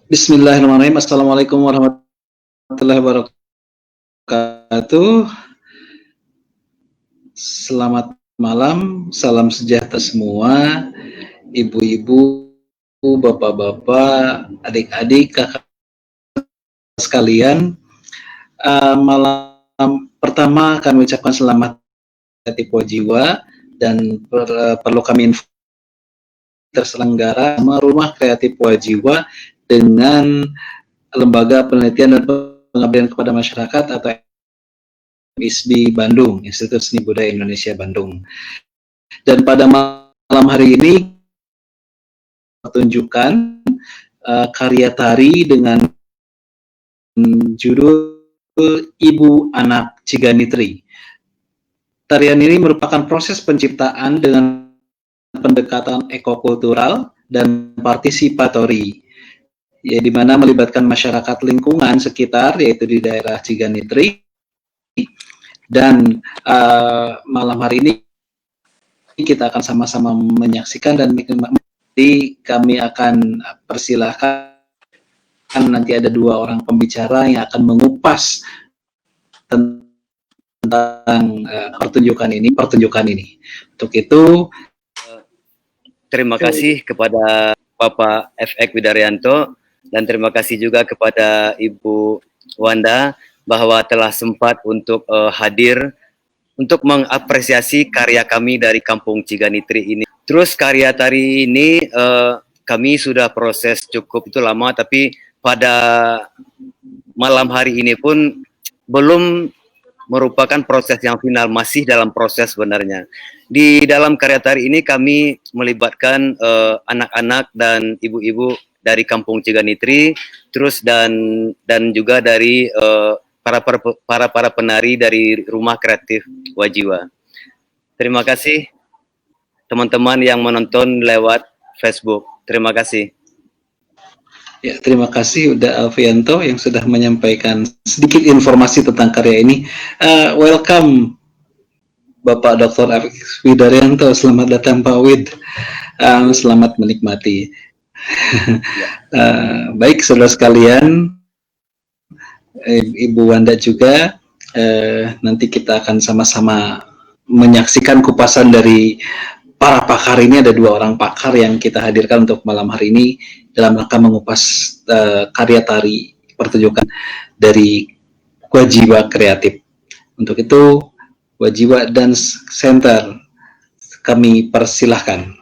Bismillahirrahmanirrahim. Assalamualaikum warahmatullahi wabarakatuh. Selamat malam, salam sejahtera semua, ibu-ibu, bapak-bapak, adik-adik, kakak sekalian. Malam pertama kami ucapkan selamat kreatif jiwa dan perlu kami info terselenggara sama Rumah Kreatif Jiwa dengan Lembaga Penelitian dan Pengabdian kepada Masyarakat atau ISBI Bandung, Institut Seni Budaya Indonesia Bandung. Dan pada malam hari ini pertunjukan karya tari dengan judul Ibu Anak Ciganitri. Tarian ini merupakan proses penciptaan dengan pendekatan ekokultural dan partisipatori, ya, di mana melibatkan masyarakat lingkungan sekitar, yaitu di daerah Ciganitri. Dan malam hari ini kita akan sama-sama menyaksikan dan menikmati. Kami akan persilahkan, nanti ada dua orang pembicara yang akan mengupas tentang pertunjukan ini. Untuk itu, terima kasih kepada Bapak FX Widaryanto dan terima kasih juga kepada Ibu Wanda bahwa telah sempat untuk hadir untuk mengapresiasi karya kami dari Kampung Ciganitri ini. Terus karya tari ini kami sudah proses cukup itu lama, tapi pada malam hari ini pun belum merupakan proses yang final, masih dalam proses sebenarnya. Di dalam karya tari ini kami melibatkan anak-anak dan ibu-ibu dari Kampung Ciganitri, terus dan juga dari para penari dari Rumah Kreatif Wajiwa. Terima kasih teman-teman yang menonton lewat Facebook. Terima kasih. Ya, terima kasih Uda Alfianto yang sudah menyampaikan sedikit informasi tentang karya ini. Welcome Bapak Dr. FX Widaryanto, selamat datang Pak Wid. Selamat menikmati. Baik saudara sekalian, Ibu Wanda juga, nanti kita akan sama-sama menyaksikan kupasan dari para pakar ini. Ada dua orang pakar yang kita hadirkan untuk malam hari ini dalam rangka mengupas karya tari pertunjukan dari Wajiwa Kreatif. Untuk itu, Wajiwa Dance Center kami persilahkan.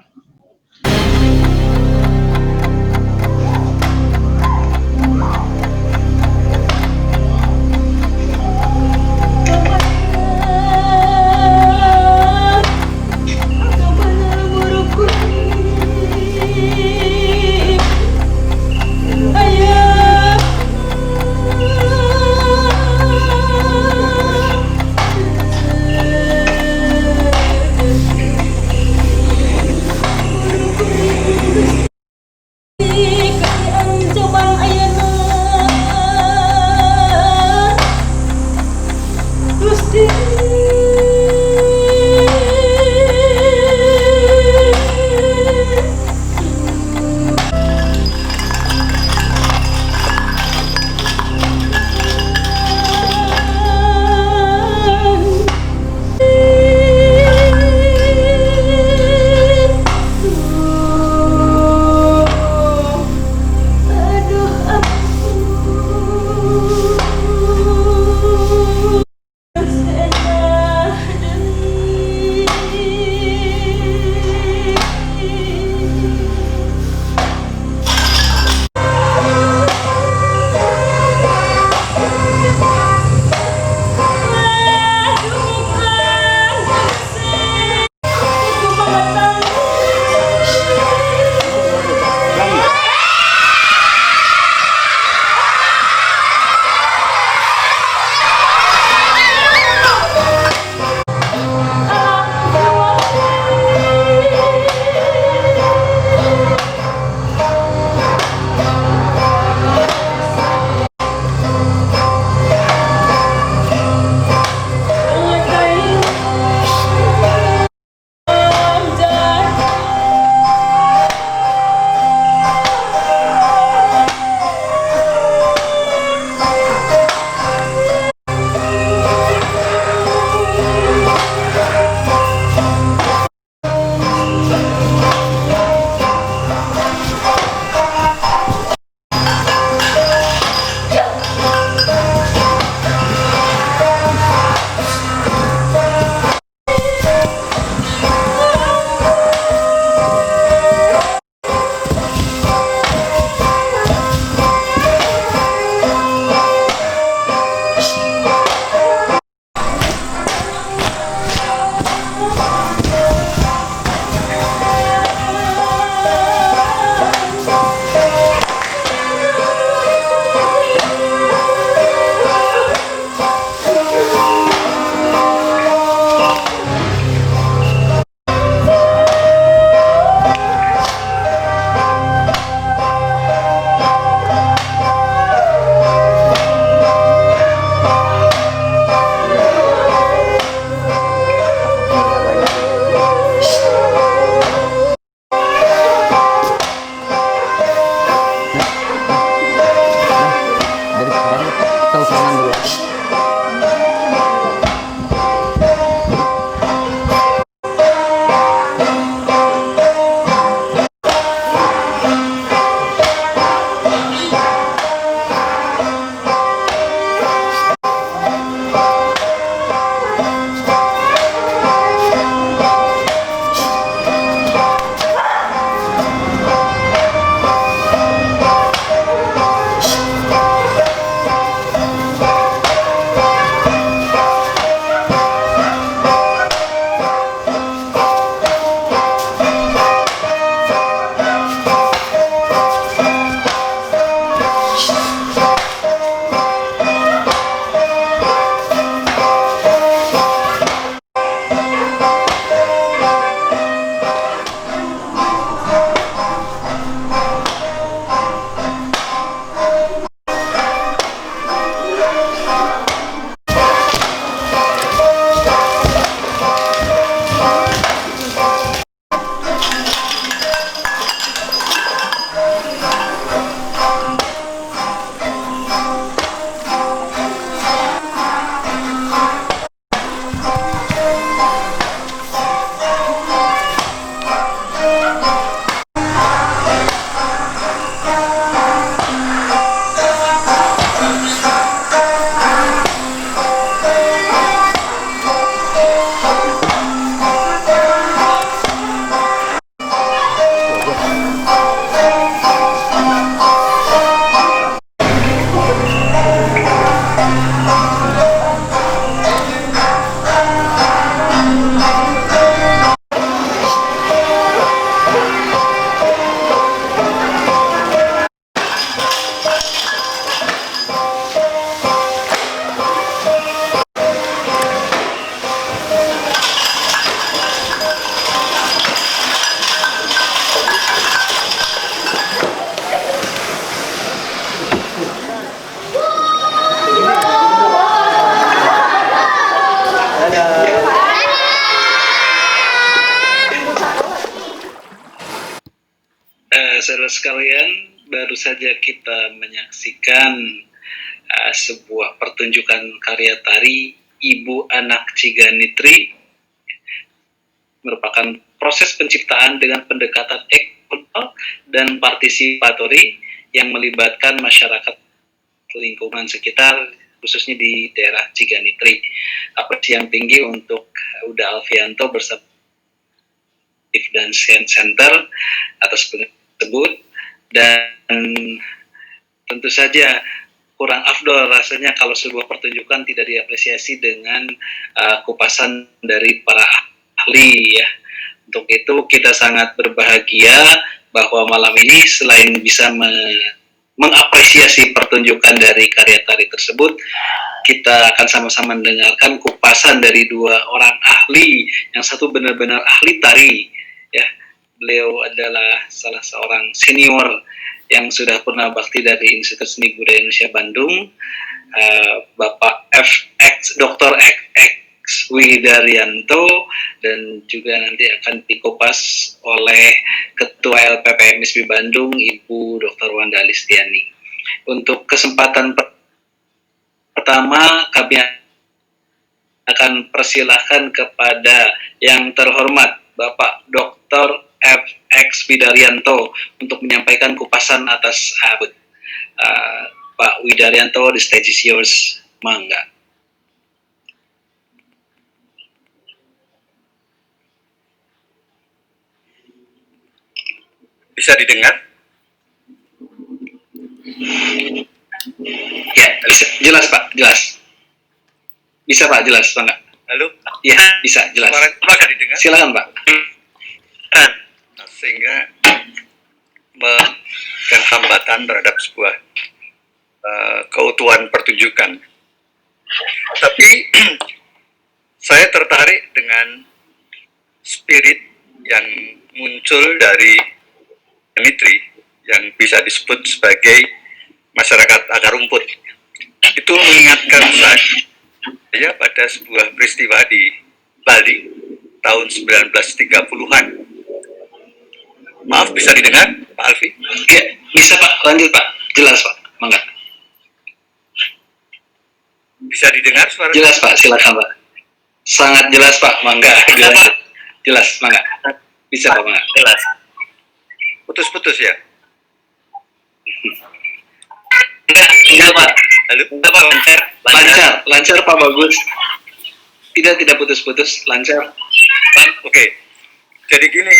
sekalian, baru saja kita menyaksikan sebuah pertunjukan karya tari Ibu Anak Ciganitri, merupakan proses penciptaan dengan pendekatan ekologi dan partisipatori yang melibatkan masyarakat lingkungan sekitar, khususnya di daerah Ciganitri. Apresiasi yang tinggi untuk Uda Alfianto bersama dan Center atas tersebut, dan tentu saja kurang afdol rasanya kalau sebuah pertunjukan tidak diapresiasi dengan kupasan dari para ahli ya. Untuk itu kita sangat berbahagia bahwa malam ini selain bisa mengapresiasi pertunjukan dari karya tari tersebut, kita akan sama-sama mendengarkan kupasan dari dua orang ahli, yang satu benar-benar ahli tari ya. Beliau adalah salah seorang senior yang sudah pernah bakti dari Institut Seni Budaya Indonesia Bandung, Bapak FX Dr. X Widaryanto, dan juga nanti akan dikupas oleh Ketua LPP MSB Bandung, Ibu Dr. Wanda Listiani. Untuk kesempatan pertama, kami akan persilahkan kepada yang terhormat Bapak Dr. FX Widaryanto untuk menyampaikan kupasan atas Pak Widaryanto, the stage is yours. Mangga. Bisa didengar? Ya, bisa. Jelas Pak, jelas. Bisa Pak, jelas Pak enggak? Halo? Ya, bisa, jelas. Suara bisa didengar? Silakan Pak. Sehingga memberikan hambatan terhadap sebuah keutuhan pertunjukan. Tapi saya tertarik dengan spirit yang muncul dari Ciganitri yang bisa disebut sebagai masyarakat akar rumput. Itu mengingatkan saya pada sebuah peristiwa di Bali tahun 1930-an. Maaf, bisa didengar Pak Alfi? Ya, bisa Pak, lanjut Pak. Jelas Pak, mangga. Bisa didengar suara? Jelas Pak, silakan Pak. Sangat jelas Pak, mangga. Dilanjut. Jelas, mangga. Bisa Pak, mangga. Jelas. Putus-putus ya? Enggak Pak. Halo? Enggak Pak, lancar Pak, bagus. Tidak putus-putus, lancar. Oke. Jadi gini,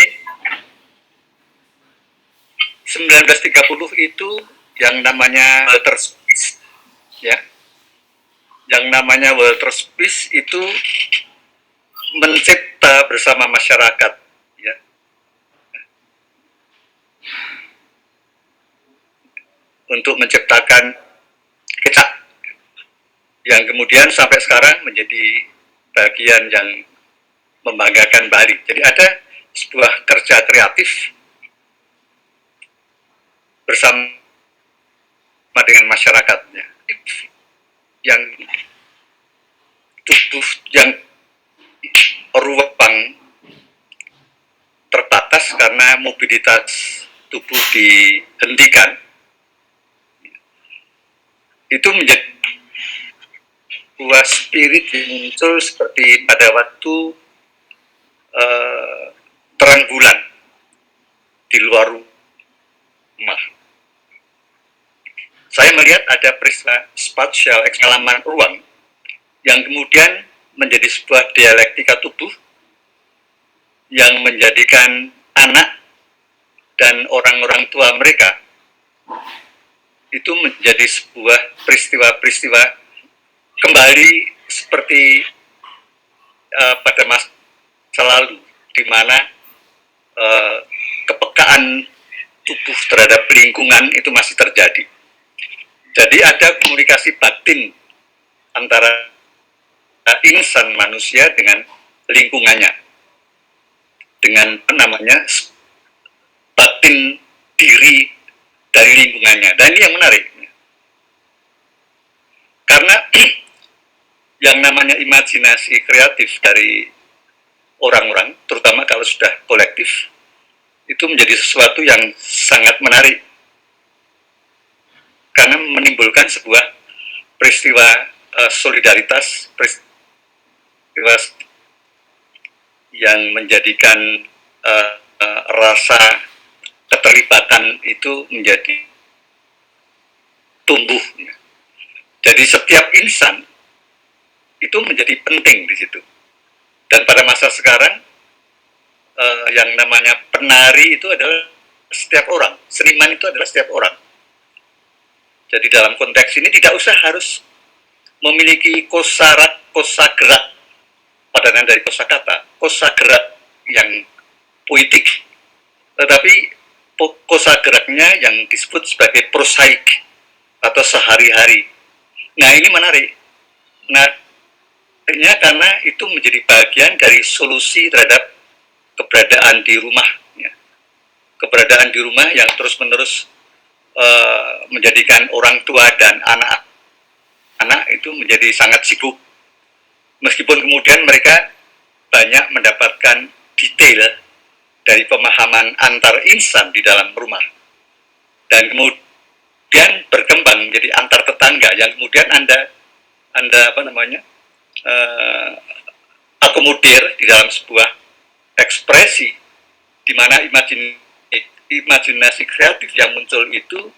1930 itu yang namanya Walter Spies, ya. Yang namanya Walter Spies itu mencipta bersama masyarakat, ya. Untuk menciptakan kecak yang kemudian sampai sekarang menjadi bagian yang membanggakan Bali. Jadi ada sebuah kerja kreatif bersama dengan masyarakatnya yang tubuh yang ruang terbatas karena mobilitas tubuh dihentikan, itu menjadi buah spirit yang muncul seperti pada waktu terang bulan di luar rumah. Saya melihat ada peristiwa spasial pengalaman ruang yang kemudian menjadi sebuah dialektika tubuh yang menjadikan anak dan orang-orang tua mereka itu menjadi sebuah peristiwa-peristiwa kembali seperti pada masa lalu, di mana kepekaan tubuh terhadap lingkungan itu masih terjadi. Jadi ada komunikasi batin antara insan manusia dengan lingkungannya, dengan batin diri dari lingkungannya. Dan ini yang menarik, karena yang namanya imajinasi kreatif dari orang-orang, terutama kalau sudah kolektif, itu menjadi sesuatu yang sangat menarik karena menimbulkan sebuah peristiwa solidaritas, peristiwa yang menjadikan rasa keterlibatan itu menjadi tumbuh. Jadi setiap insan itu menjadi penting di situ. Dan pada masa sekarang yang namanya penari itu adalah setiap orang, seniman itu adalah setiap orang. Jadi dalam konteks ini tidak usah harus memiliki kosa gerak, padanan dari kosa gerak yang puitik, tetapi kosa geraknya yang disebut sebagai prosaik atau sehari-hari. Nah, ini menarik. Menariknya karena itu menjadi bagian dari solusi terhadap keberadaan di rumah, ya. Keberadaan di rumah yang terus-menerus menjadikan orang tua dan anak-anak itu menjadi sangat sibuk. Meskipun kemudian mereka banyak mendapatkan detail dari pemahaman antar insan di dalam rumah. Dan kemudian berkembang menjadi antar tetangga yang kemudian Anda akomodir di dalam sebuah ekspresi di mana imajinasi kreatif yang muncul itu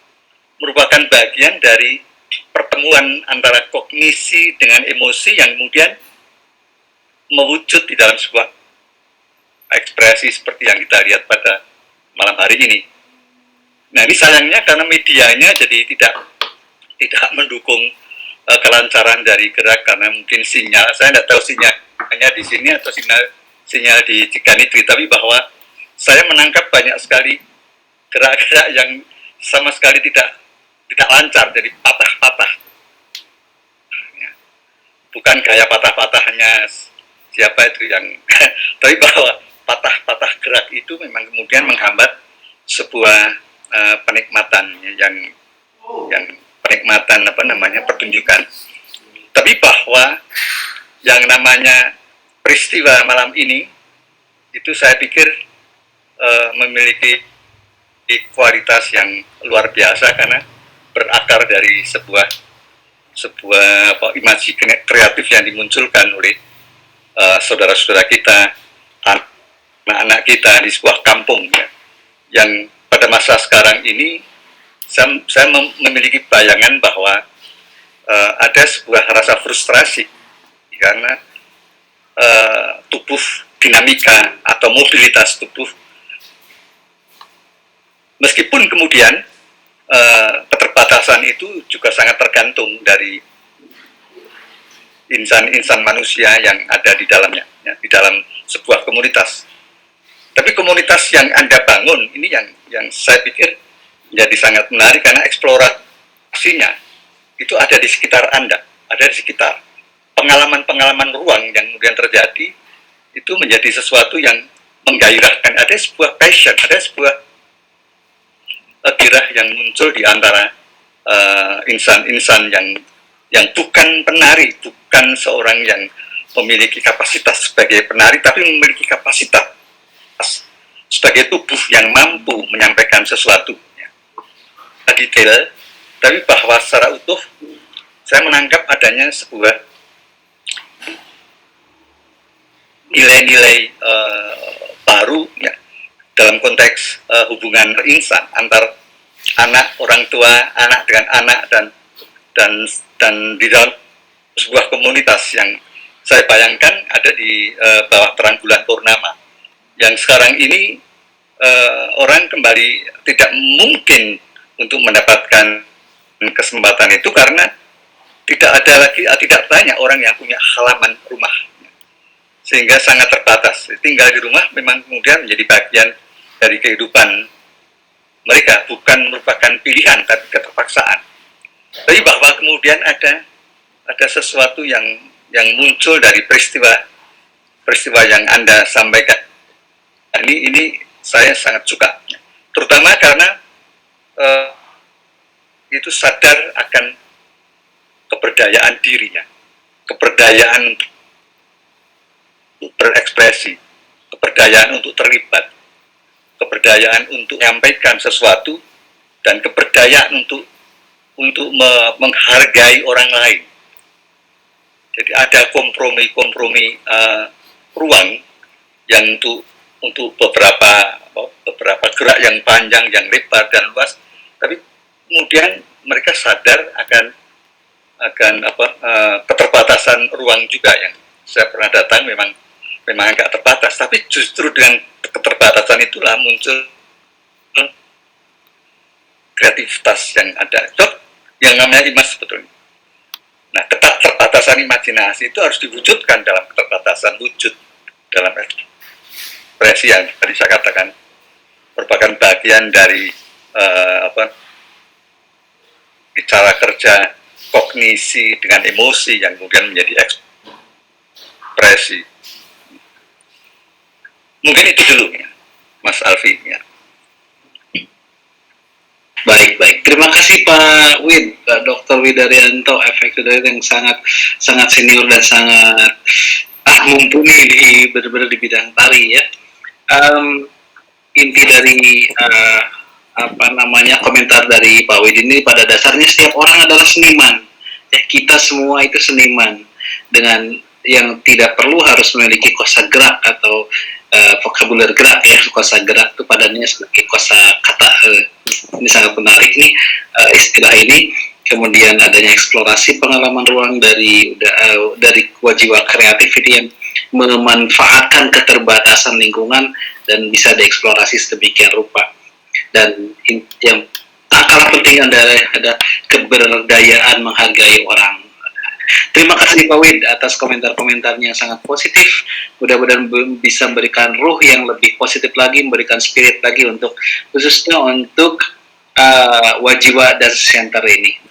merupakan bagian dari pertemuan antara kognisi dengan emosi yang kemudian mewujud di dalam sebuah ekspresi seperti yang kita lihat pada malam hari ini. Nah, ini sayangnya karena medianya jadi tidak mendukung kelancaran dari gerak karena mungkin sinyal, saya tidak tahu sinyalnya di sini atau sinyal di Ciganitri, tapi bahwa saya menangkap banyak sekali gerak-gerak yang sama sekali tidak lancar, jadi patah-patah. Ya. Bukan gaya patah-patahnya siapa itu yang, tapi bahwa patah-patah gerak itu memang kemudian menghambat sebuah penikmatan yang penikmatan pertunjukan. Tapi bahwa yang namanya peristiwa malam ini itu saya pikir memiliki kualitas yang luar biasa karena berakar dari sebuah imaji kreatif yang dimunculkan oleh saudara-saudara kita, anak-anak kita di sebuah kampung, ya, yang pada masa sekarang ini saya memiliki bayangan bahwa ada sebuah rasa frustrasi karena tubuh dinamika atau mobilitas tubuh, meskipun kemudian keterbatasan itu juga sangat tergantung dari insan-insan manusia yang ada di dalamnya, ya, di dalam sebuah komunitas. Tapi komunitas yang Anda bangun ini yang saya pikir menjadi sangat menarik karena eksplorasinya itu ada di sekitar Anda, ada di sekitar pengalaman-pengalaman ruang yang kemudian terjadi itu menjadi sesuatu yang menggairahkan. Ada sebuah passion, ada sebuah gairah yang muncul di antara insan-insan yang bukan penari, bukan seorang yang memiliki kapasitas sebagai penari, tapi memiliki kapasitas sebagai tubuh yang mampu menyampaikan sesuatu, ya, detail, tapi bahwa secara utuh saya menangkap adanya sebuah nilai-nilai baru, ya, dalam konteks hubungan insan antar anak, orang tua, anak dengan anak, dan di dalam sebuah komunitas yang saya bayangkan ada di bawah terang bulan purnama, yang sekarang ini orang kembali tidak mungkin untuk mendapatkan kesempatan itu karena tidak banyak orang yang punya halaman rumah, sehingga sangat terbatas. Tinggal di rumah memang kemudian menjadi bagian dari kehidupan mereka, bukan merupakan pilihan tapi keterpaksaan. Tapi bahwa kemudian ada sesuatu yang muncul dari peristiwa yang Anda sampaikan. Ini saya sangat suka, terutama karena itu sadar akan keberdayaan dirinya, keberdayaan untuk berekspresi, keberdayaan untuk terlibat. keberdayaan untuk menyampaikan sesuatu dan keberdayaan untuk menghargai orang lain. Jadi ada kompromi ruang yang untuk beberapa gerak yang panjang, yang lebar dan luas, tapi kemudian mereka sadar akan keterbatasan ruang juga. Yang saya pernah datang memang agak terbatas, tapi justru dengan keterbatasan itulah muncul kreativitas yang ada. Yang namanya imas sebetulnya. Nah, keterbatasan imajinasi itu harus diwujudkan dalam keterbatasan wujud, dalam ekspresi yang tadi saya katakan merupakan bagian dari cara kerja kognisi dengan emosi yang kemudian menjadi ekspresi. Mungkin itu dulu ya, Mas Alfi ya. Baik. Terima kasih Pak Wid, Pak Dr. Widaryanto, efek yang sangat senior dan sangat mumpuni benar-benar di bidang tari ya. Inti dari komentar dari Pak Wid ini pada dasarnya setiap orang adalah seniman. Ya, kita semua itu seniman dengan yang tidak perlu harus memiliki kosa gerak atau vokabuler gerak ya. Kosa gerak itu padanya sebagai kosa kata. Ini sangat menarik nih istilah ini. Kemudian adanya eksplorasi pengalaman ruang dari jiwa kreatif ini yang memanfaatkan keterbatasan lingkungan dan bisa dieksplorasi sedemikian rupa. Dan yang tak kalah penting ada keberdayaan menghargai orang. Terima kasih Pak Wid atas komentar-komentarnya yang sangat positif. Mudah-mudahan bisa memberikan ruh yang lebih positif lagi, memberikan spirit lagi khususnya untuk Wajiwa dan Center ini.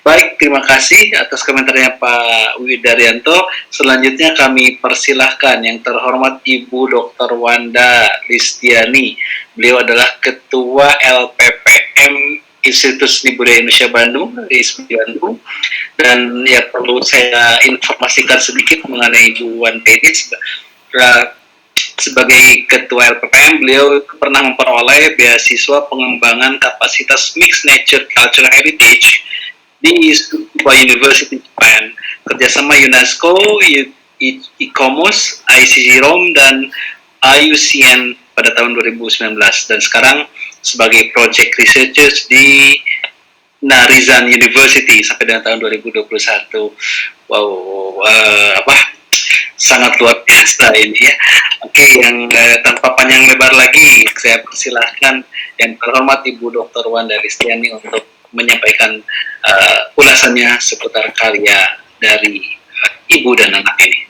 Baik, terima kasih atas komentarnya Pak Widaryanto. Selanjutnya kami persilahkan yang terhormat Ibu Dr. Wanda Listiani. Beliau adalah Ketua LPPM Institut Seni Budaya Indonesia Bandung, ISBI Bandung. Dan ya perlu saya informasikan sedikit mengenai Ibu Wanda ini. Sebagai Ketua LPPM, beliau pernah memperoleh beasiswa pengembangan kapasitas Mixed Nature Cultural Heritage di Tsukuba University Japan, kerjasama UNESCO, ICOMOS, ICC Rome, dan IUCN pada tahun 2019, dan sekarang sebagai project researchers di Narizan University sampai dengan tahun 2021. Wow, sangat luar biasa ini ya. Oke, yang tanpa panjang lebar lagi, saya persilahkan yang terhormat Ibu Dr. Wanda Listiani untuk menyampaikan ulasannya seputar karya dari ibu dan anak ini.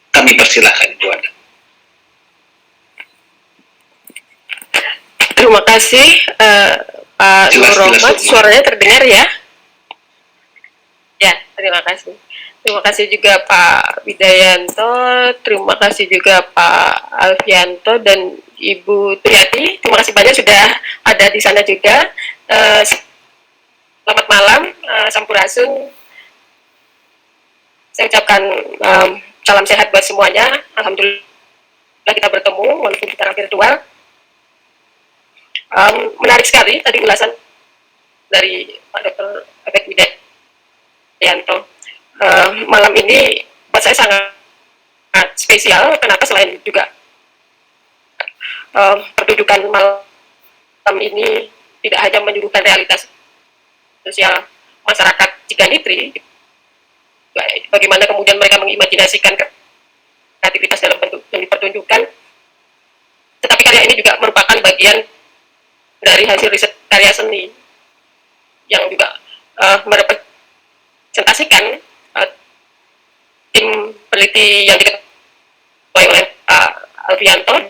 Kami persilahkan Ibu Wanda. Terima kasih Pak Nur Rohmat, suaranya terdengar ya? Ya, terima kasih. Terima kasih juga Pak Widaryanto, terima kasih juga Pak Alfianto dan Ibu Triati. Terima kasih banyak sudah ada di sana juga. Selamat malam, Sampurasun. Saya ucapkan salam sehat buat semuanya. Alhamdulillah kita bertemu walaupun secara virtual. Menarik sekali tadi ulasan dari Pak Dr. Efek Widaryanto. Malam ini buat saya sangat spesial. Kenapa? Selain juga pertunjukan malam ini tidak hanya menyuguhkan realitas sosial masyarakat Ciganitri, bagaimana kemudian mereka mengimajinasikan kreativitas dalam bentuk yang dipertunjukkan, tetapi karya ini juga merupakan bagian dari hasil riset karya seni yang juga merepresentasikan tim peneliti yang diketuai oleh Pak Alfianto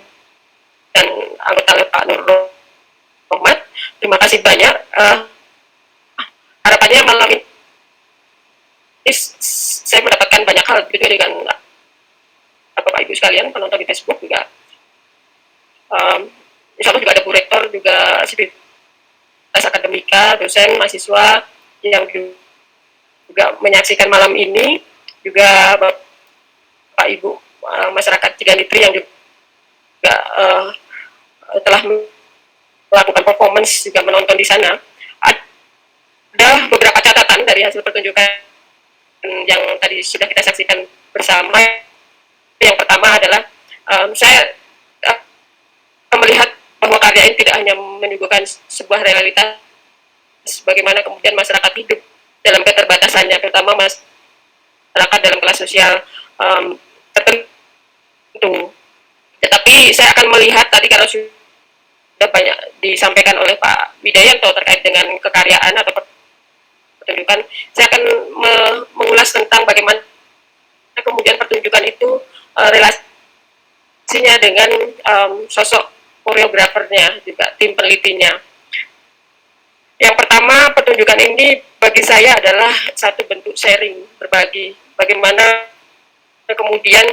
dan anggota Pak Nur Rohmat. Terima kasih banyak. Harapannya malam ini saya mendapatkan banyak hal gitu dengan Bapak Ibu sekalian, penonton di Facebook juga. Insya Allah juga ada Bu Rektor, juga sivitas akademika, dosen, mahasiswa yang juga menyaksikan malam ini, juga Bapak Ibu masyarakat Ciganitri yang juga telah melakukan performance juga menonton di sana, ada beberapa catatan dari hasil pertunjukan yang tadi sudah kita saksikan bersama. Yang pertama adalah saya melihat bahwa karya ini tidak hanya menyuguhkan sebuah realitas bagaimana kemudian masyarakat hidup dalam keterbatasannya, terutama masyarakat dalam kelas sosial tertentu. Tetapi saya akan melihat tadi kalau sudah banyak disampaikan oleh Pak Widayanto terkait dengan kekaryaan atau pertunjukan, saya akan mengulas tentang bagaimana kemudian pertunjukan itu relasinya dengan sosok koreografernya, juga tim penelitinya. Yang pertama, pertunjukan ini bagi saya adalah satu bentuk sharing, berbagi. Bagaimana kemudian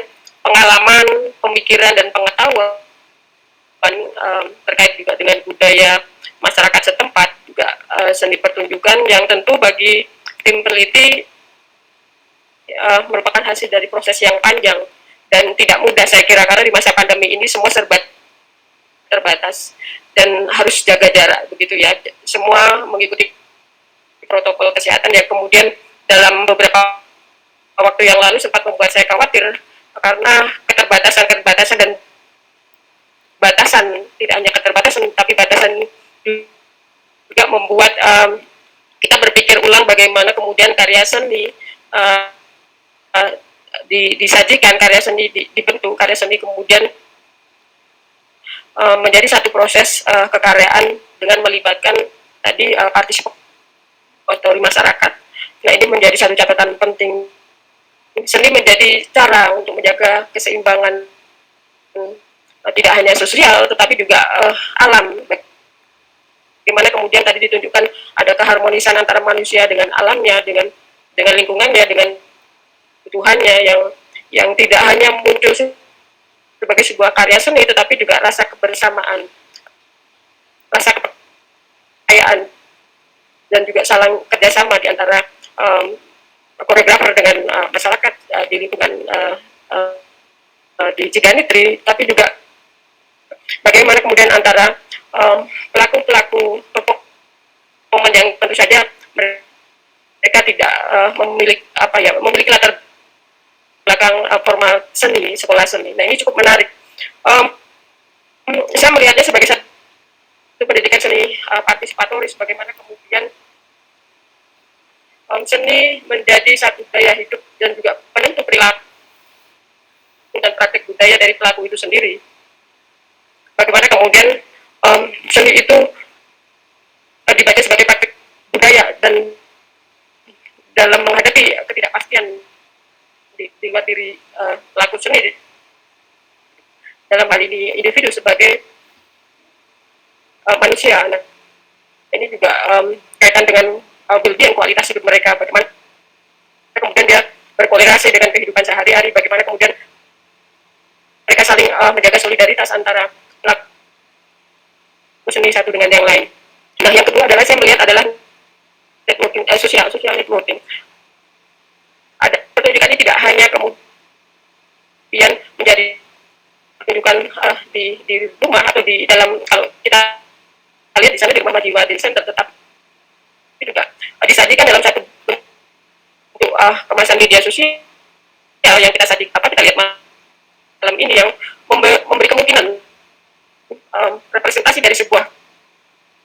pengalaman, pemikiran, dan pengetahuan terkait juga dengan budaya masyarakat setempat, juga seni pertunjukan yang tentu bagi tim peneliti merupakan hasil dari proses yang panjang dan tidak mudah saya kira, karena di masa pandemi ini semua serba terbatas dan harus jaga jarak begitu ya, semua mengikuti protokol kesehatan yang kemudian dalam beberapa waktu yang lalu sempat membuat saya khawatir karena keterbatasan dan batasan, tidak hanya keterbatasan tapi batasan juga membuat kita berpikir ulang bagaimana kemudian karya seni disajikan, karya seni dibentuk, karya seni kemudian menjadi satu proses kekaryaan dengan melibatkan tadi partisipatori masyarakat. Nah, ini menjadi satu catatan penting. Seni menjadi cara untuk menjaga keseimbangan tidak hanya sosial tetapi juga alam. Bagaimana kemudian tadi ditunjukkan ada keharmonisan antara manusia dengan alamnya, dengan lingkungannya, dengan Tuhannya yang tidak hanya muncul sebagai sebuah karya seni, tetapi juga rasa kebersamaan, rasa kepercayaan, dan juga saling kerjasama di antara koreografer dengan masyarakat di lingkungan di Ciganitri, tapi juga bagaimana kemudian antara pelaku-pelaku performan yang tentu saja mereka tidak memiliki latar belakang formal seni, sekolah seni. Nah, ini cukup menarik. Saya melihatnya sebagai satu pendidikan seni partisipatoris, bagaimana kemudian seni menjadi satu daya hidup dan juga penentu perilaku dan praktik budaya dari pelaku itu sendiri. Bagaimana kemudian seni itu dibaca sebagai praktik budaya dan dalam menghadapi ketidakpastian di luar diri pelaku seni, dalam hal ini individu sebagai manusia. Nah, ini juga kaitan dengan well-being, kualitas hidup mereka, bagaimana kemudian dia berkorelasi dengan kehidupan sehari-hari, bagaimana kemudian mereka saling menjaga solidaritas antara pelaku seni satu dengan yang lain. Nah, yang kedua adalah saya melihat adalah networking, social networking. Ada pertunjukan ini tidak hanya kemudian menjadi pertunjukan di rumah atau di dalam, kalau kita lihat di sana di rumah Majiwa Dance Center, tetapi juga disajikan dalam satu bentuk kemasan media sosial yang kita sajikan, kita lihat malam ini, yang memberi kemungkinan representasi dari sebuah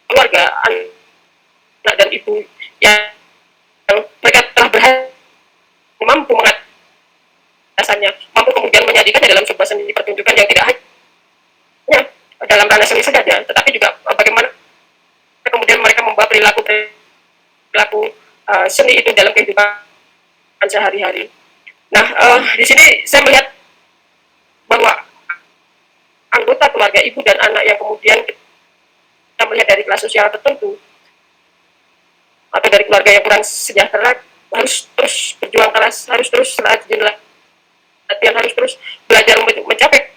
keluarga, anak dan ibu yang mereka telah berhasil mampu mengatasinya, mampu kemudian menyajikannya dalam sebuah seni pertunjukan yang tidak hanya dalam ranah seni saja, tetapi juga bagaimana kemudian mereka membawa perilaku seni itu dalam kehidupan sehari-hari. Nah, di sini saya melihat bahwa anggota keluarga ibu dan anak yang kemudian kita melihat dari kelas sosial tertentu atau dari keluarga yang kurang sejahtera harus terus berjuang keras, harus terus rajin latihan, harus terus belajar untuk mencapai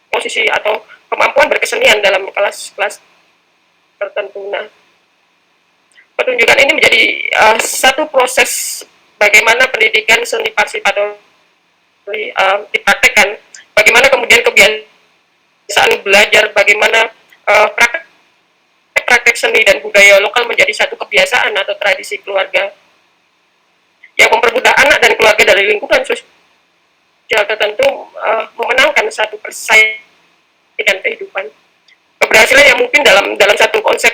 posisi atau kemampuan berkesenian dalam kelas-kelas tertentu. Nah, pertunjukan ini menjadi satu proses bagaimana pendidikan seni partisipatori dipraktekkan, bagaimana kemudian kebiasaan belajar, bagaimana praktek seni dan budaya lokal menjadi satu kebiasaan atau tradisi keluarga yang mempermudah anak dan keluarga dari lingkungan sosial tertentu memenangkan satu persaingan kehidupan. Keberhasilan yang mungkin dalam satu konsep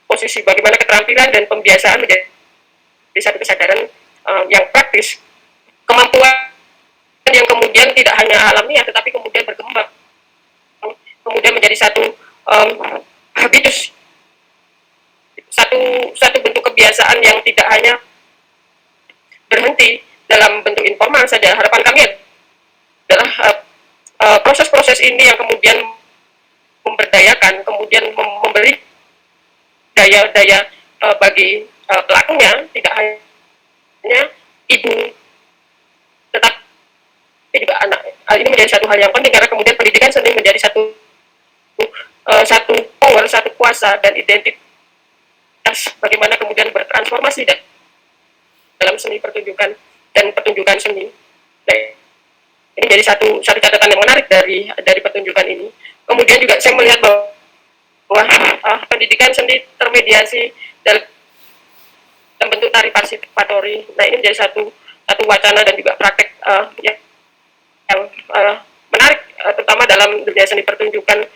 posisi bagaimana keterampilan dan pembiasaan menjadi satu kesadaran yang praktis, kemampuan yang kemudian tidak hanya alamiah tetapi kemudian berkembang, kemudian menjadi satu habitus, satu bentuk kebiasaan yang tidak hanya berhenti dalam bentuk informal saja. Harapan kami adalah proses-proses ini yang kemudian memberdayakan, kemudian memberi daya bagi pelakunya, tidak hanya ibu tetapi juga anak. Hal ini menjadi satu hal yang penting karena kemudian pendidikan seni menjadi satu power, satu kuasa dan identitas bagaimana kemudian bertransformasi dalam seni pertunjukan dan pertunjukan seni. Nah, ini jadi satu catatan yang menarik dari pertunjukan ini. Kemudian juga saya melihat bahwa pendidikan seni termediasi dalam bentuk tari partisipatory. Nah, ini menjadi satu wacana dan juga praktek yang menarik, terutama dalam dunia seni pertunjukan.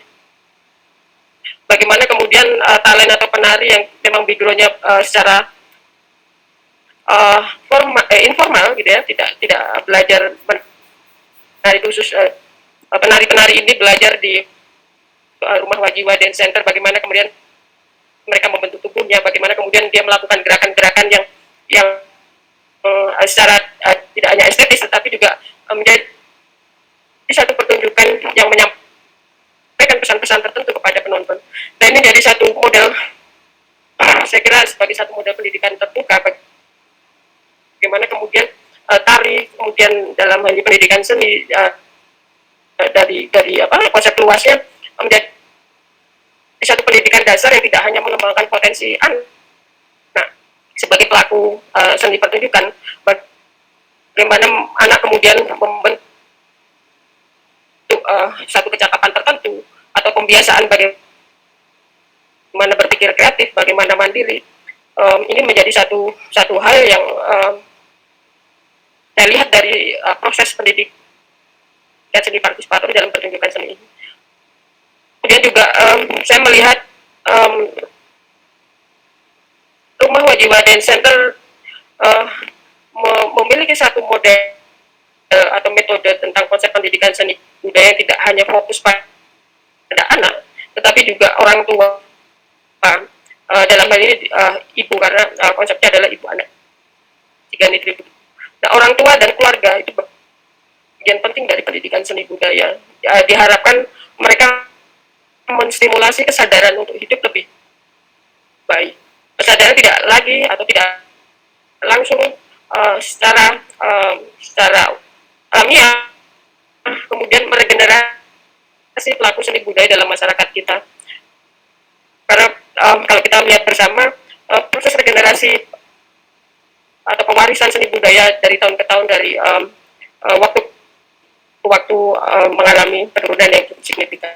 Bagaimana kemudian talent atau penari yang memang backgroundnya secara informal gitu ya, tidak belajar penari khusus, penari-penari ini belajar di rumah Wajiwa Dance Center, bagaimana kemudian mereka membentuk tubuhnya, bagaimana kemudian dia melakukan gerakan-gerakan yang secara tidak hanya estetis tetapi juga menjadi satu pertunjukan yang menyampaikan pesan-pesan tertentu kepada penonton. Nah, ini jadi satu model, saya kira sebagai satu model pendidikan terbuka bagaimana kemudian tari kemudian dalam hal ini pendidikan seni dari konsep luasnya menjadi satu pendidikan dasar yang tidak hanya mengembangkan potensi anak sebagai pelaku seni pertunjukan, bagaimana anak kemudian membentuk satu kecakapan tertentu atau pembiasaan bagaimana berpikir kreatif, bagaimana mandiri. Ini menjadi satu hal yang saya lihat dari proses pendidikan seni partisipator dalam pertunjukan seni ini. Kemudian juga saya melihat rumah Wajiwa Dance Center memiliki satu model atau metode tentang konsep pendidikan seni budaya yang tidak hanya fokus pada anak, tetapi juga orang tua. Dalam hal ini ibu, karena konsepnya adalah ibu anak 3 nitri. Nah, orang tua dan keluarga itu bagian penting dari pendidikan seni budaya. Diharapkan mereka menstimulasi kesadaran untuk hidup lebih baik. Kesadaran tidak lagi atau tidak langsung secara alamiah kemudian meregenerasi pelaku seni budaya dalam masyarakat kita. Karena kalau kita melihat bersama proses regenerasi atau pewarisan seni budaya dari tahun ke tahun, dari waktu ke waktu mengalami penurunan yang cukup signifikan.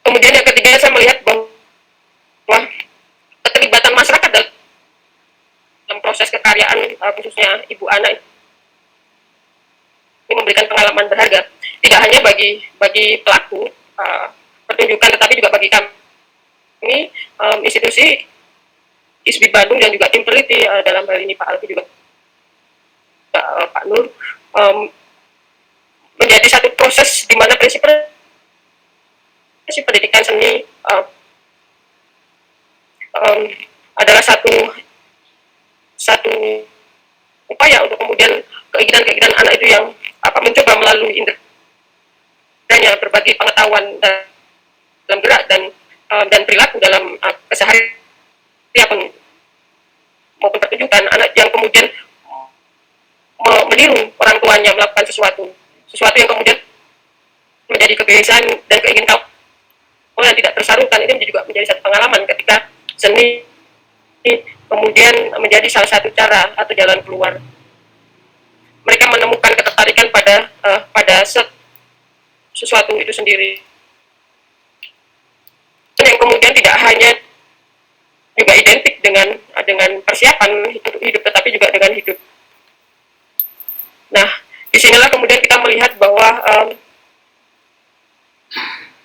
Kemudian yang ketiga, saya melihat bahwa keterlibatan masyarakat dalam proses kekaryaan khususnya ibu anak ini memberikan pengalaman berharga tidak hanya bagi pelaku pertunjukan tetapi juga bagi kami institusi ISBI Bandung dan juga tim peneliti dalam hal ini Pak Alfi juga Pak Nur, menjadi satu proses di mana prinsip pendidikan seni adalah satu upaya untuk kemudian keinginan anak itu yang mencoba melalui indranya berbagi pengetahuan dalam gerak dan perilaku dalam keseharian maupun pertunjukan, anak yang kemudian meniru orang tuanya melakukan sesuatu yang kemudian menjadi kebiasaan dan keinginan yang tidak tersalurkan. Ini juga menjadi satu pengalaman ketika seni kemudian menjadi salah satu cara atau jalan keluar. Mereka menemukan ketertarikan pada sesuatu itu sendiri. Yang kemudian tidak hanya juga identik dengan persiapan hidup, tetapi juga dengan hidup. Nah, disinilah kemudian kita melihat bahwa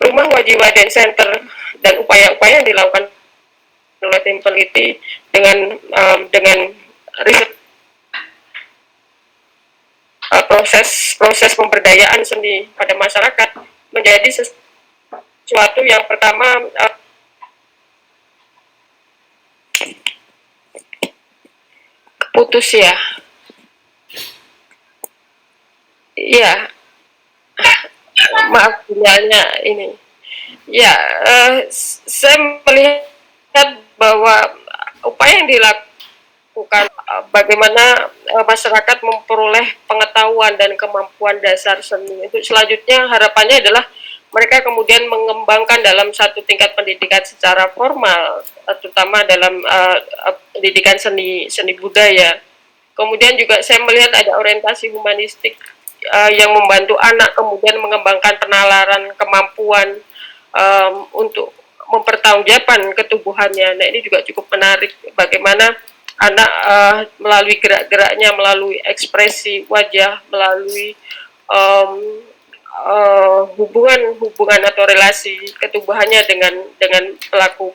Rumah Wajiwa dan Center dan upaya-upaya yang dilakukan oleh tim peneliti dengan riset proses pemberdayaan seni pada masyarakat menjadi sesuatu yang pertama putus ya. Iya, maaf sinyalnya ini. Ya, saya melihat bahwa upaya yang dilakukan bagaimana masyarakat memperoleh pengetahuan dan kemampuan dasar seni itu selanjutnya harapannya adalah mereka kemudian mengembangkan dalam satu tingkat pendidikan secara formal, terutama dalam pendidikan seni budaya. Kemudian juga saya melihat ada orientasi humanistik yang membantu anak kemudian mengembangkan penalaran kemampuan untuk mempertanggungjawabkan ketubuhannya. Nah, ini juga cukup menarik bagaimana anak melalui gerak-geraknya, melalui ekspresi wajah, melalui hubungan atau relasi ketubuhannya dengan pelaku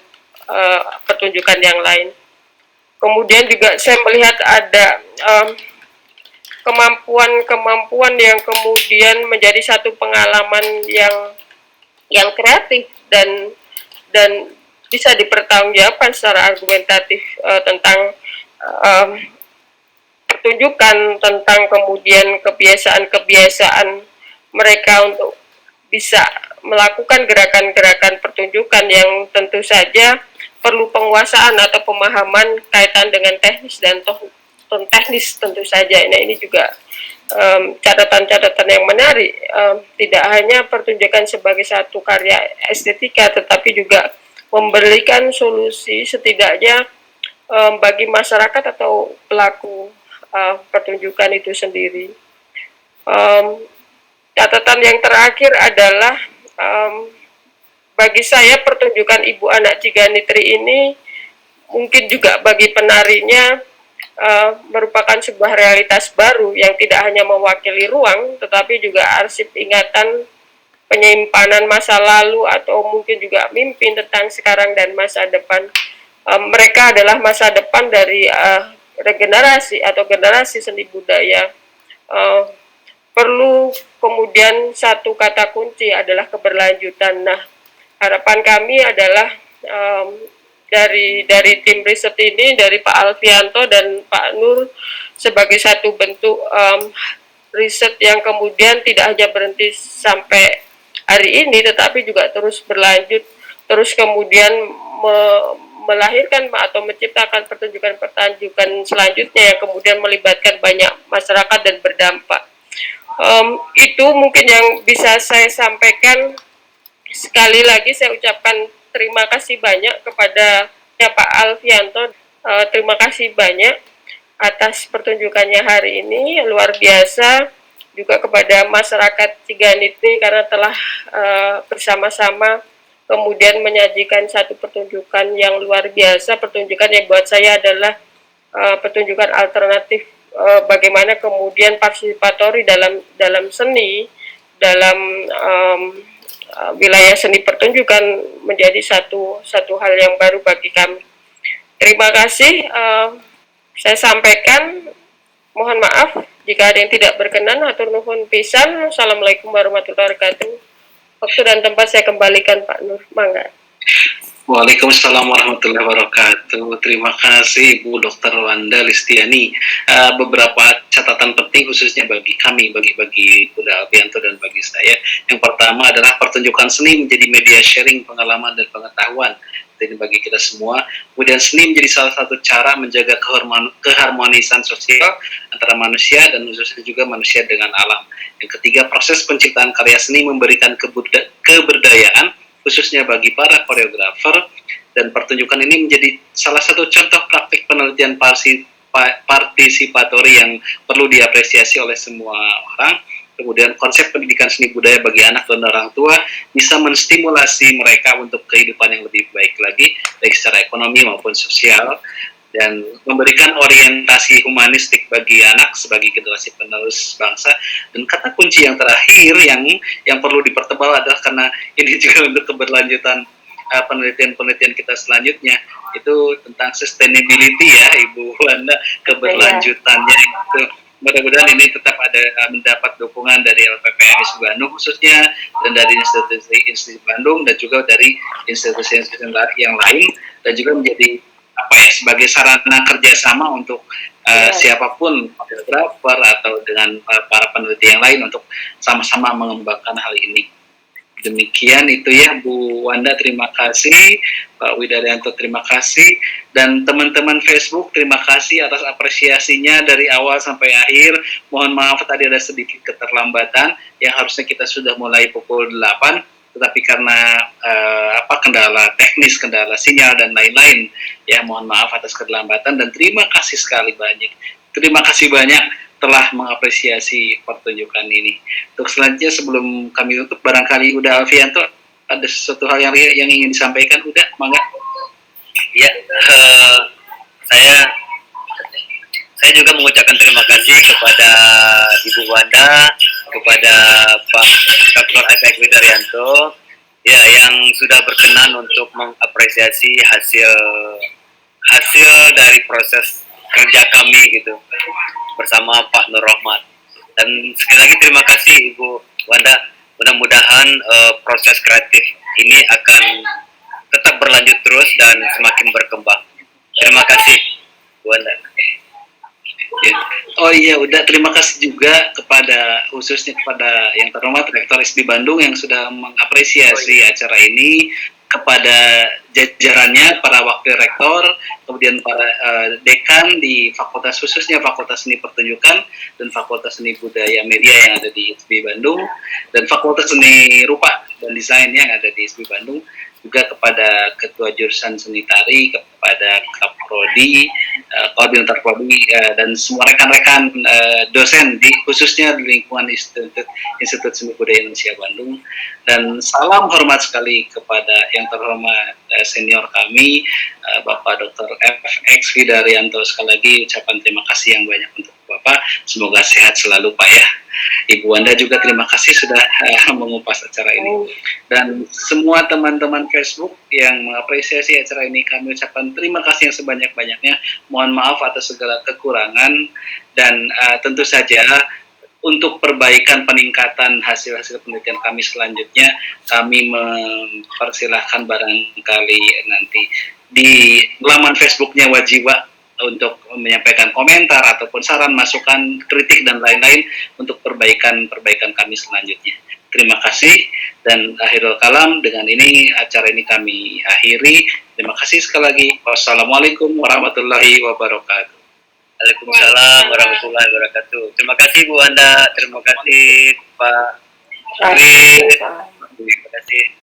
pertunjukan yang lain. Kemudian juga saya melihat ada kemampuan yang kemudian menjadi satu pengalaman yang kreatif dan bisa dipertanggungjawabkan secara argumentatif tentang pertunjukan, tentang kemudian kebiasaan mereka untuk bisa melakukan gerakan-gerakan pertunjukan yang tentu saja perlu penguasaan atau pemahaman kaitan dengan teknis dan teknis tentu saja. Nah, ini juga catatan-catatan yang menarik, tidak hanya pertunjukan sebagai satu karya estetika, tetapi juga memberikan solusi setidaknya bagi masyarakat atau pelaku pertunjukan itu sendiri. Catatan yang terakhir adalah bagi saya pertunjukan Ibu Anak Ciganitri ini mungkin juga bagi penarinya merupakan sebuah realitas baru yang tidak hanya mewakili ruang, tetapi juga arsip ingatan penyimpanan masa lalu atau mungkin juga mimpi tentang sekarang dan masa depan. Mereka adalah masa depan dari regenerasi atau generasi seni budaya. Perlu kemudian satu kata kunci adalah keberlanjutan. Nah, harapan kami adalah dari tim riset ini, dari Pak Alfianto dan Pak Nur, sebagai satu bentuk riset yang kemudian tidak hanya berhenti sampai hari ini, tetapi juga terus berlanjut, terus kemudian melahirkan atau menciptakan pertunjukan-pertunjukan selanjutnya yang kemudian melibatkan banyak masyarakat dan berdampak. Itu mungkin yang bisa saya sampaikan. Sekali lagi saya ucapkan terima kasih banyak kepada Pak Alfianto. Terima kasih banyak atas pertunjukannya hari ini, luar biasa. Juga kepada masyarakat Ciganitri karena telah bersama-sama kemudian menyajikan satu pertunjukan yang luar biasa, pertunjukan yang buat saya adalah pertunjukan alternatif, bagaimana kemudian partisipatori dalam seni, dalam wilayah seni pertunjukan menjadi satu hal yang baru bagi kami. Terima kasih. Saya sampaikan, mohon maaf jika ada yang tidak berkenan. Hatur nuhun pisan. Assalamualaikum warahmatullahi wabarakatuh. Waktu dan tempat saya kembalikan Pak Nur. Mangga. Waalaikumsalam warahmatullahi wabarakatuh. Terima kasih Ibu Dr. Wanda Listiani. Beberapa catatan penting khususnya bagi kami, bagi Bunda Alfianto dan bagi saya. Yang pertama adalah pertunjukan seni menjadi media sharing pengalaman dan pengetahuan. Ini bagi kita semua. Kemudian seni menjadi salah satu cara menjaga keharmonisan sosial antara manusia dan khususnya juga manusia dengan alam. Yang ketiga, proses penciptaan karya seni memberikan keberdayaan khususnya bagi para koreografer, dan pertunjukan ini menjadi salah satu contoh praktik penelitian partisipatori yang perlu diapresiasi oleh semua orang. kemudian konsep pendidikan seni budaya bagi anak dan orang tua bisa menstimulasi mereka untuk kehidupan yang lebih baik lagi, baik secara ekonomi maupun sosial, dan memberikan orientasi humanistik bagi anak sebagai generasi penerus bangsa. Dan kata kunci yang terakhir yang perlu dipertebal adalah, karena ini juga untuk keberlanjutan penelitian-penelitian kita selanjutnya, itu tentang sustainability ya Ibu Wanda, keberlanjutannya itu. Mudah-mudahan ini tetap ada mendapat dukungan dari LPPMI Bandung khususnya, dan dari institusi Bandung, dan juga dari institusi-institusi yang lain, dan juga menjadi sebagai sarana kerjasama untuk siapapun, fotografer atau dengan para peneliti yang lain untuk sama-sama mengembangkan hal ini. Demikian itu ya Bu Wanda, terima kasih. Pak Widaryanto, terima kasih. Dan teman-teman Facebook, terima kasih atas apresiasinya dari awal sampai akhir. Mohon maaf tadi ada sedikit keterlambatan, yang harusnya kita sudah mulai pukul 8, tetapi karena kendala teknis, kendala sinyal dan lain-lain, ya mohon maaf atas keterlambatan, dan terima kasih sekali banyak. Terima kasih banyak telah mengapresiasi pertunjukan ini. Untuk selanjutnya, sebelum kami tutup, barangkali udah Alfianto ada sesuatu hal yang ingin disampaikan. Udah, mangga. Ya, saya juga mengucapkan terima kasih kepada Ibu Wanda, kepada Pak Dr. FX Widaryanto, ya, yang sudah berkenan untuk mengapresiasi hasil dari proses kerja kami gitu bersama Pak Nur Rahmat. Dan sekali lagi terima kasih Ibu Wanda. Mudah-mudahan proses kreatif ini akan tetap berlanjut terus dan semakin berkembang. Terima kasih Bu Wanda. Oh iya, udah, terima kasih juga khususnya kepada yang terhormat Rektor ISB Bandung yang sudah mengapresiasi acara ini, kepada jajarannya, para wakil rektor, kemudian para dekan di fakultas, khususnya Fakultas Seni Pertunjukan dan Fakultas Seni Budaya Media yang ada di ISB Bandung, dan Fakultas Seni Rupa dan Desain yang ada di ISB Bandung, juga kepada Ketua Jurusan Seni Tari, kepada Kaprodi, Koordinator Prodi, dan semua rekan-rekan dosen khususnya di lingkungan Institut Seni Budaya Indonesia Bandung. Dan salam hormat sekali kepada yang terhormat senior kami, Bapak Dr. FX Widaryanto. Sekali lagi ucapan terima kasih yang banyak untuk Bapak. Semoga sehat selalu Pak ya. Ibu Wanda juga terima kasih sudah mengupas acara ini. Dan semua teman-teman Facebook yang mengapresiasi acara ini, kami ucapkan terima kasih yang sebanyak-banyaknya. Mohon maaf atas segala kekurangan, dan tentu saja untuk perbaikan peningkatan hasil-hasil penelitian kami selanjutnya, kami mempersilahkan barangkali nanti di laman Facebooknya Wajiwa untuk menyampaikan komentar ataupun saran, masukan, kritik dan lain-lain untuk perbaikan kami selanjutnya. Terima kasih, dan akhirul kalam, dengan ini acara ini kami akhiri. Terima kasih sekali lagi. Wassalamualaikum warahmatullahi wabarakatuh. Waalaikumsalam warahmatullahi wabarakatuh. Terima kasih Bu Wanda, terima kasih Pak Tri, terima kasih.